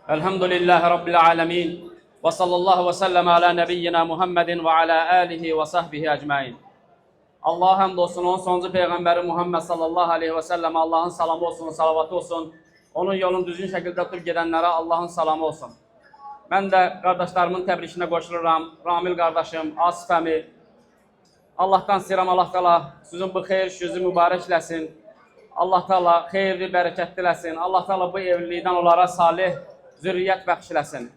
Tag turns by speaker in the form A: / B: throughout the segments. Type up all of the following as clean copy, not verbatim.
A: Elhamdülillahi Rabbil alemin. Ve sallallahu ve sellem ala nebiyyina Muhammedin ve ala alihi ve sahbihi ecmain. Allah'a hamdolsun, onun sonuncu Peygamberi Muhammed sallallahu aleyhi ve sellem Allah'ın salamı olsun, salavatı olsun. Onun yolunu düzgün şekilde tutup gidenlere Allah'ın salamı olsun. Ben de kardeşlerimin tebrikine koşuluram. Ramil kardeşim, Asif əmi. Allah'tan istəyirəm, Allah Teala sizin bu xeyir yüzü mübarəkləsin. Allah Teala xeyirli, bərəkətliləsin. Allah Teala bu evlilikdən onlara salih zürriyyət bəxşiləsin.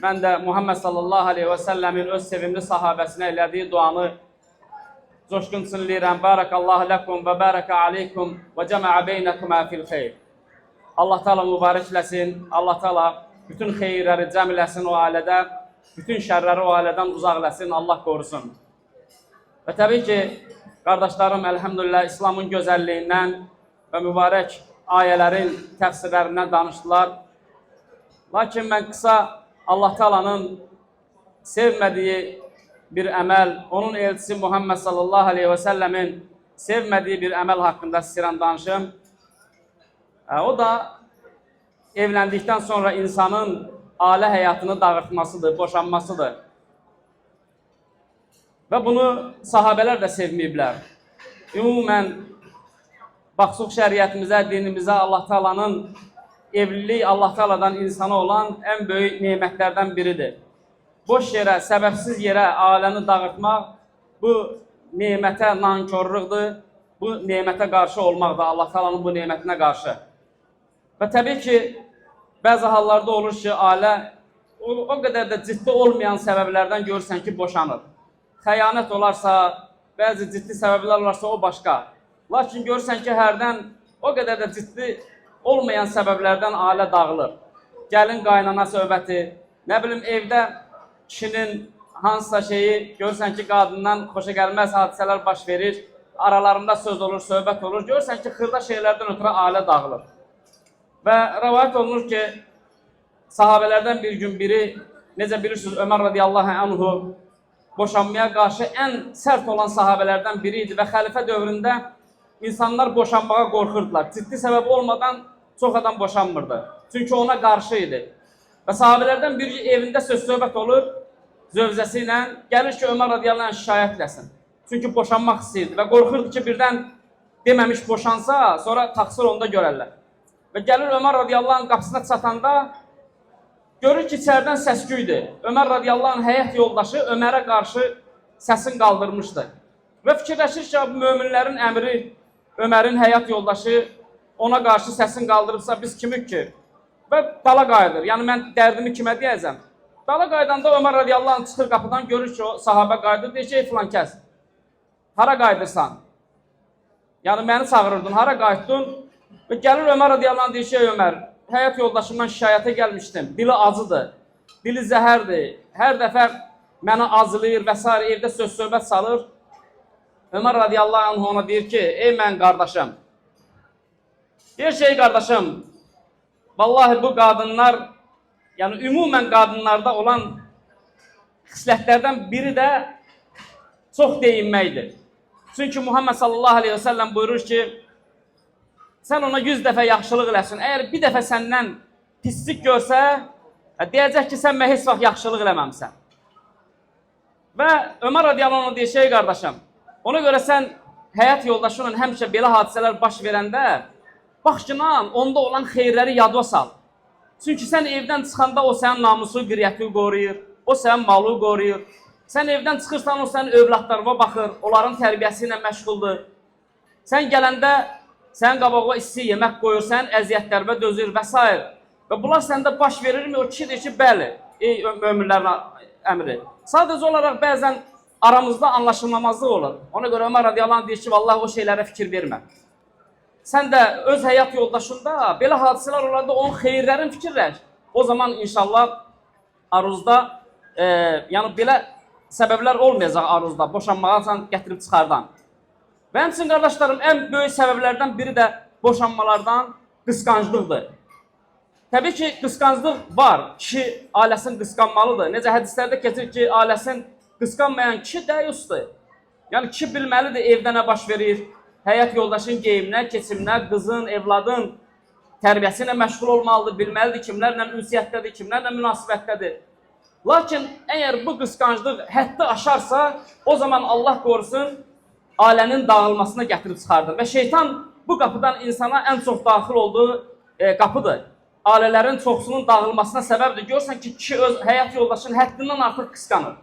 A: Mən də Muhammed sallallahu aleyhi ve sellemin öz sevimli sahabəsinə elədiyi duanı coşkun çınlayıram. Barakallahu lekum ve baraka aleykum ve cema'a beynekuma fil xeyr. Allah Teala mübarəkləsin. Allah Teala bütün xeyirləri cəm eləsin o ailədə, bütün şərləri o ailədən uzaq eləsin, Allah qorusun. Və təbii ki, qardaşlarım, əlhəmdülillah, İslamın gözəlliyindən və mübarək ayələrin təfsirlərindən danışdılar. Lakin mən qısa Allah Teala'nın sevmədiyi bir əməl, onun elçisi Muhammed sallallahu aleyhi ve sellemin sevmədiyi bir əməl haqqında istəyirəm danışım. O da evləndikdən sonra insanın ailə həyatını dağıtmasıdır, boşanmasıdır. Və bunu sahabələr də sevməyiblər. Ümumən, baxsıq şəriətimizə, dinimizə Allah Teala'nın evlilik Allah Teala'dan insana olan ən böyük nemətlərdən biridir. Boş yerə, səbəbsiz yerə ailəni dağıtmaq bu nemətə nankörlükdür, bu nemətə qarşı olmaqdır, Allah Teala'nın bu nemətinə qarşı. Və təbii ki, bəzi hallarda olur ki, ailə o qədər də ciddi olmayan səbəblərdən görürsən ki, boşanır. Xəyanət olarsa, bəzi ciddi səbəblər olarsa o başqa. Lakin görürsən ki, hərdən o qədər də ciddi olmayan səbəblərdən ailə dağılır. Gəlin qaynana söhbəti, nə bilim evdə kişinin hansısa şeyi görürsən ki, qadından xoşa gəlməz hadisələr baş verir, aralarında söz olur, söhbət olur. Görürsən ki, xırda şeylərdən ötürü ailə dağılır. Və rəvayət olunur ki, sahabələrdən bir gün biri, necə bilirsiniz, Ömər radiyallahu anhu boşanmaya qarşı ən sərt olan sahabələrdən biri idi və xəlifə dövründə insanlar boşanmağa qorxurdular. Ciddi səbəb olmadan çox adam boşanmırdı. Çünki ona qarşı idi. Və sahabələrdən biri evində söz-söhbət olur, zövcəsi ilə gəlir ki, Ömər radiyallahu anh şikayət eləsin. Çünki boşanmaq istəyirdi və qorxurdu ki, birdən deməmiş boşansa, sonra taksir onda görərlər. Və gəlir Ömər radiyallahu anh qapısına çatanda, görür ki, içərdən səsküydür. Ömər radiyallahu anh həyat yoldaşı Ömərə qarşı səsini qaldırmışdı. Və fikirləşir ki, möminlərin əmri, Ömərin həyat yoldaşı ona qarşı səsini qaldırıbsa, biz kimik ki? Və dala qayıdır. Yəni, mən dərdimi kimə deyəcəm? Dala qaydanda Ömər radiyallahu anh çıxır qapıdan, görür ki, o sahabə qayıdır, deyir ki, ey filan kəs, hara qayıdırsan? Yəni, məni çağırırdın, hara qayıtdın? Və gəlir Ömər radiyallahu anh deyir ki, ey Ömər, həyat yoldaşımdan şikayətə gəlmişdim, dili acıdır, dili zəhərdir, hər dəfə məni acılayır və s. evdə söz-söhbət salır. Ömər radiyallahu anh ona deyir ki, ey mən qardaşım, deyir ki, ey qardaşım, vallahi bu qadınlar, yəni ümumən qadınlarda olan xislətlərdən biri də çox deyinməkdir. Çünki Muhammed sallallahu aleyhi ve sellem buyurur ki, sən ona 100 dəfə yaxşılıq eləsin. Əgər bir dəfə səndən pislik görsə, deyəcək ki, sən heç vaxt yaxşılıq eləməmsən. Və Ömər radiyallahu anh deyir, şey qardaşım, ona görə sən həyat yoldaşınla həmişə belə hadisələr baş verəndə, bax ki, onda olan xeyirləri yadva sal. Çünki sən evdən çıxanda o sənin namusu, qiriyyəti qoruyur, o sənin malı qoruyur. Sən evdən çıxırsan, o sənin övladlarına baxır, onların tərbiyəsi ilə məşğuldur. Sən gələndə sən qabağına isti yemək qoyur, sən əziyyətlərimə dözür və s. Və bunlar səndə baş verirmi? O kişi deyir ki, bəli, ey möminlərin əmri. Sadəcə olaraq bəzən aramızda anlaşılmamazlıq olur. Ona görə Ömər radiyallahu anh deyir ki, vallahi o şeylərə fikir vermə. Sən də öz həyat yoldaşında belə hadisələr olanda onun xeyirlərin fikirləş. O zaman inşallah aruzda, yəni belə səbəblər olmayacaq aruzda, boşanmağa gətirib çıxardan. Və həmçinin qardaşlarım, ən böyük səbəblərdən biri də boşanmalardan qısqanclıqdır. Təbii ki, qısqanclıq var, kişi ailəsini qısqanmalıdır. Necə hədislərdə keçir ki, ailəsini qısqanmayan kişi dəyyusdur. Yəni, kişi bilməlidir evdə nə baş verir, həyat yoldaşın geyiminə, keçiminə, qızın, evladın tərbiyəsi ilə məşğul olmalıdır, bilməlidir kimlərlə ünsiyyətdədir, kimlərlə münasibətdədir. Lakin əgər bu qısqanclıq həddi aşarsa, o zaman Allah qorusun, ailənin dağılmasına gətirib çıxardır. Və şeytan bu qapıdan insana ən çox daxil olduğu qapıdır. Ailələrin çoxsunun dağılmasına səbəbdir. Görürsən ki, kişi öz həyat yoldaşının həddindən artıq qısqanır.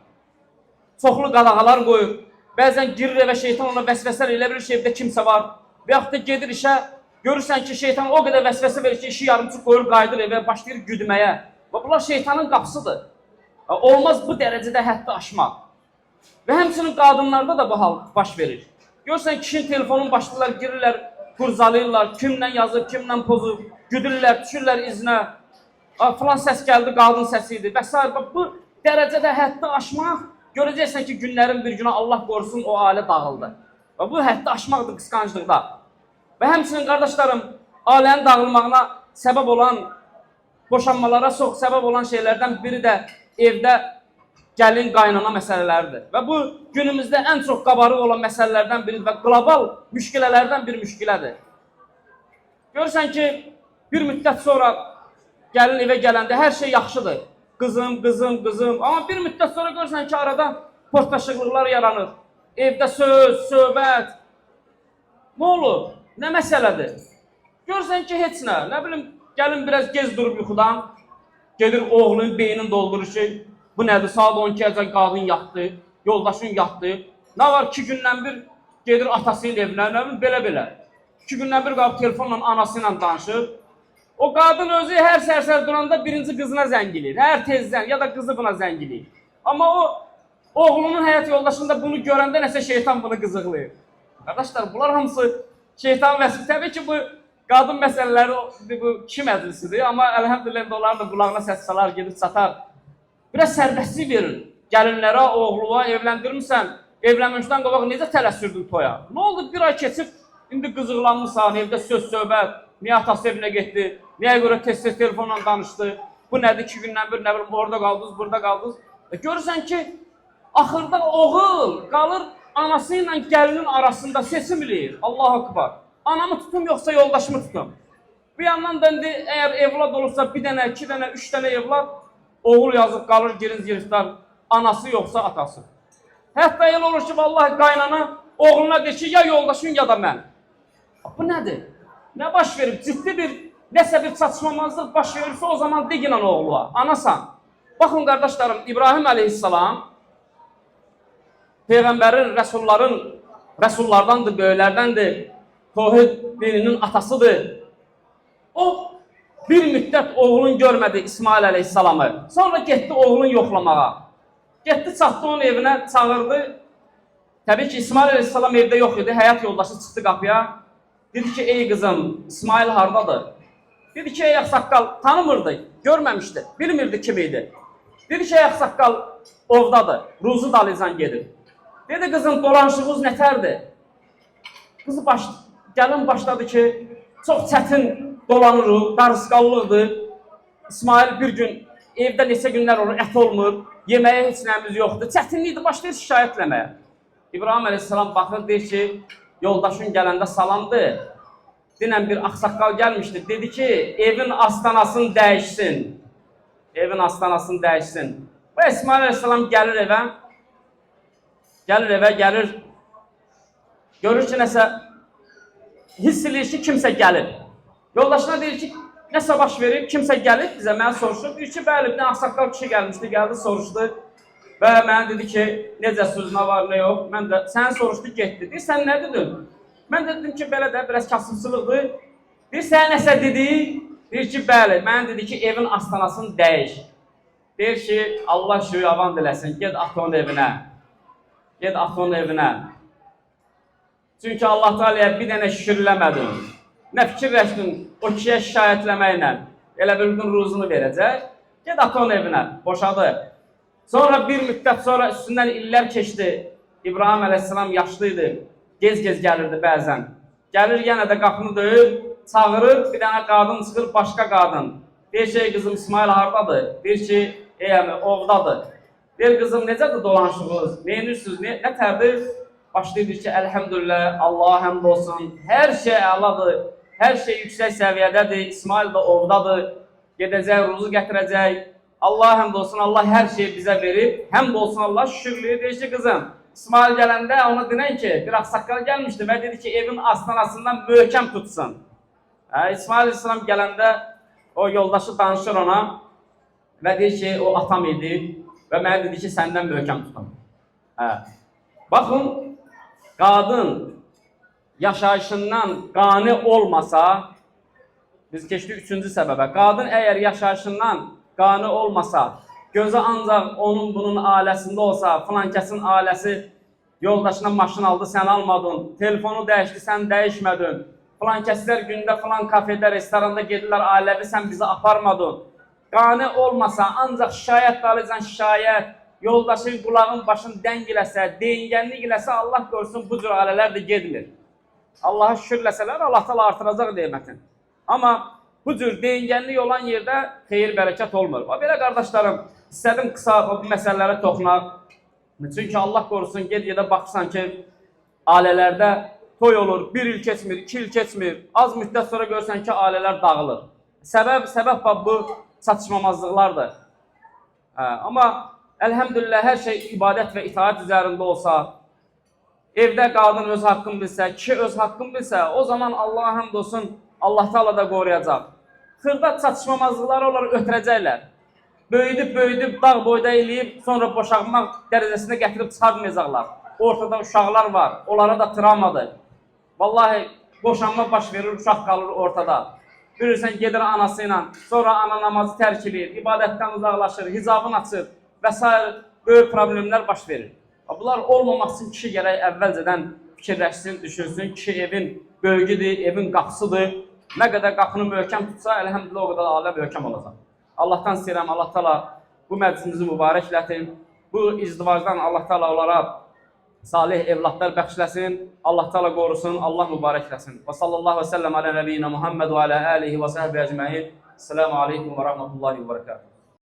A: Çoxlu qadağalar qoyur. Bəzən girir evə şeytan ona vəsvəsələr elə bilir ki, evdə kimsə var. Və yaxud da gedir işə, görürsən ki, şeytan o qədər vəsvəsə verir ki, işi yarımçıq qoyur, qayıdır evə, başlayır güdməyə. Və bunlar şeytanın qapısıdır. Olmaz bu dərəcədə həddi aşmaq. Və həmçinin qadınlarda da bu hal baş verir. Görürsən kişinin telefonun başlayırlar, girirlər, qurcalayırlar, kimlə yazır, kimlə pozur, güdürlər, düşürlər izinə. Falan səs gəldi, qadın səsi idi və s. Bu dərəcədə həddi aşmaq, görəcəksən ki, günlərin bir günə Allah qorusun o ailə dağıldı. Və bu həddi aşmaqdır qısqanclıqda. Və həmçinin qardaşlarım, ailənin dağılmağına səbəb olan, boşanmalara çox səbəb olan şeylərdən biri də evdə gəlin qaynana məsələləridir. Və bu günümüzdə ən çox qabarıq olan məsələlərdən biridir və qlobal müşkilələrdən bir müşkilədir. Görürsən ki, bir müddət sonra gəlin evə gələndə hər şey yaxşıdır. Qızım, qızım, qızım. Amma bir müddət sonra görürsən ki, arada portlaşıqlıqlar yaranır. Evdə söz, söhbət. Nə olur? Nə məsələdir? Görürsən ki, heç nə. Nə bilim, gəlin biraz gez durub yuxudan. Gedir oğlunun beynini doldurur ki, bu nədir? Saat 12-əcən qadın yatdı, yoldaşın yatdı. Nə var? 2 gündən bir gedir atasının evinə, nə bilim, belə-belə. 2 gündən bir qalıb telefonla anası ilə danışır. O qadın özü hər səhər duranda birinci qızına zəng eləyir. Hər tezdən ya da qızı buna zəng eləyir. Amma o oğlunun həyat yoldaşında bunu görəndə nəsə şeytan bunu qızıqlayır. Qardaşlar, bunlar hamısı şeytan vəsif. Təbii ki, bu qadın məsələləri bu kişi məclisidir. Amma əlhəmdülillah onlar da qulağına səs salar, gedib çatar. Biraz sərbəstlik verin. Gəlinlərə, oğluğa evləndirmirsən, evlənmişdən qabaq necə tələsürdün toya? Nə oldu? Bir ay keçib, indi qızıqlanmışsan, evdə söz söhbət, niyə atası evinə getdi, niyə görə tez-tez telefonla danışdı, bu nədir, 2 gündən bir, nə bilim, orada qaldınız, burada qaldınız. Görürsən ki, axırda oğul qalır anası ilə gəlinin arasında seçim eləyir. Allahu Akbar. Anamı tutum, yoxsa yoldaşımı tutum. Bir yandan da indi, əgər evlad olursa, 1 dənə, 2 dənə, 3 dənə evlad, oğul yazıb qalır, girin-giriftar, anası yoxsa atası. Hətta elə olur ki, vallahi qaynana oğluna deyir ki, ya yoldaşın, ya da mən. Bu nədir? Nə baş verib? Ciddi bir, nəsə bir çatışmamazlıq baş verirsə, o zaman deginən oğluğa, anasan. Baxın, qardaşlarım, İbrahim əleyhissalam, Peyğəmbərin, rəsullardandır, böyüklərdəndir, Tohid dininin atasıdır. O, bir müddət oğlun görmədi İsmail əleyhissalamı. Sonra getdi oğlun yoxlamağa. Getdi, çatdı onun evinə, çağırdı. Təbii ki, İsmail əleyhissalam evdə yox idi, həyat yoldaşı çıxdı qapıya. Dedi ki, ey qızım, İsmail hardadır? Dedi ki, ey axsaqqal, tanımırdı, görməmişdi, bilmirdi kim idi. Dedi ki, ey axsaqqal, ovdadır, ruzu dalıcan gedir. Dedi, qızım, dolanışığınız nətərdir? Qızı gəlin başladı ki, çox çətin dolanırıq, darısqallıqdır. İsmail bir gün, evdə neçə günlər olur, ət olmur, yeməyə heç nəyimiz yoxdur. Çətinlikdir, başlayır şikayətləməyə. İbrahim əleyhissalam baxır, deyir ki, yoldaşın gələndə salamdır. Dinən bir axsaqqal gəlmişdi, dedi ki, evin astanasını dəyişsin. Evin astanasını dəyişsin. Və İsmail əleyhissalam gəlir evə, gəlir, görür ki, nəsə hiss edir ki, kimsə gəlib. Yoldaşına deyir ki, nəsə baş verib, kimsə gəlib bizə, mənə soruşur. Deyir ki, bəli, bir axsaqqal kişi gəlmişdi, gəldi, soruşdu. Və mənə dedi ki, necə sözünə var, nə yox. Mən də, səni soruşdu, getdi. Deyir, sən nə dedin? Mən də dedim ki, belə də, biraz kasımçılıqdır. Deyir, sən nəsə dedi? Deyir ki, bəli, mənə dedi ki, evin astanasını dəyiş. Deyir ki, Allah şüyü avan diləsin, get at onun evinə. Get at onun evinə. Çünki Allah Teala'ya bir dənə şükürləmədin. Nə fikirləşdin o kişiyə şikayətləməklə? Elə bir gün ruzunu verəcək. Get at onun evinə, boşadı. Sonra bir müddət sonra üstündən illər keçdi. İbrahim əleyhissalam yaşlıydı. Gez-gez gəlirdi bəzən. Gəlir yenə də qapını döyür, çağırır, bir dənə qadın çıxır, başqa qadın. Deyir ki, qızım İsmail hardadır? Deyir ki, ovdadır. Deyir, qızım, necədir dolanışığınız? Neyinirsiniz? Nə tərdir? Başlayır ki, əlhəmdülillah, Allaha həmd olsun, hər şey əladır, Hər şey yüksək səviyyədədir. İsmail də ovdadır. Gedəcək, ruzu gətirəcək. Allah həmd olsun, Allah hər şeyi bizə verib. Həmd olsun Allah, şükürlüyü. Deyir ki, qızım, İsmail gələndə ona dinən ki, bir ağsaqqal gəlmişdi və dedi ki, evin astanasından möhkəm tutsun. İsmail İslam gələndə o yoldaşı danışır ona və deyir ki, o atam idi və mənə dedi ki, səndən möhkəm tutum. Baxın, qadın yaşayışından qane olmasa, biz keçdik 3-cü səbəbə. Qadın əgər yaşayışından qane olmasa, gözü ancaq onun bunun ailəsində olsa, filankəsin ailəsi yoldaşına maşın aldı, sən almadın, telefonu dəyişdi, sən dəyişmədin, filankəslər gündə filan kafedə, restoranda gedirlər, ailəvi, sən bizi aparmadın. Qane olmasa, ancaq şikayət qalıcan şikayət, yoldaşın qulağın başını dəng eləsə, deyingənlik eləsə, Allah görsün, bu cür ailələr də gedmir. Allah'a şükürləsələr, Allah da artıracaq neymətini. Amma bu cür deyingənlik olan yerdə xeyir, bərəkət olmur. Belə qardaşlarım, istədim qısa bu məsələlərə toxunaq. Çünki Allah qorusun, ged-gedə baxırsan ki, ailələrdə toy olur, 1 il keçmir, 2 il keçmir. Az müddət sonra görürsən ki, ailələr dağılır. Səbəb bu çatışmamazlıqlardır. Amma əlhəmdülillah, hər şey ibadət və itaat üzərində olsa, evdə qadın öz haqqını bilsə, kişi öz haqqını bilsə, o zaman Allah'a həmd olsun, Allah Teala da qoruyacaq. Xırda çatışmamazlıqları onları ötürəcəklər. Böyüdüb, dağ boyda eləyib, sonra boşanmaq dərəcəsində gətirib çıxarmayacaqlar. Ortada uşaqlar var, onlara da travmadır. Vallahi boşanma baş verir, uşaq qalır ortada. Görürsən, gedir anası ilə, sonra ana namazı tərk edir, ibadətdən uzaqlaşır, hicabını açır və s. böyük problemlər baş verir. Bunlar olmamaq üçün kişi gərək əvvəlcədən fikirləşsin, düşünsün. Kişi evin böyücüdür, evin qapısıdır. Nə qədər qapını möhkəm tutsa, əlhəmdülillah o qədər ailə möhkəm olacaq. Allahdan istəyirəm, Allah Teala bu məclisimizi mübarəklətin. Bu izdivacdan Allah Teala onlara salih evlatlar bəxşləsin. Allah Teala qorusun, Allah mübarəkləsin. Və sallallahu və səlləm alə nəbiyyina Muhammed və alə alihi və səhbə əcməin. Esselamu aleykum və rahmetullahi və bərəkatuhu.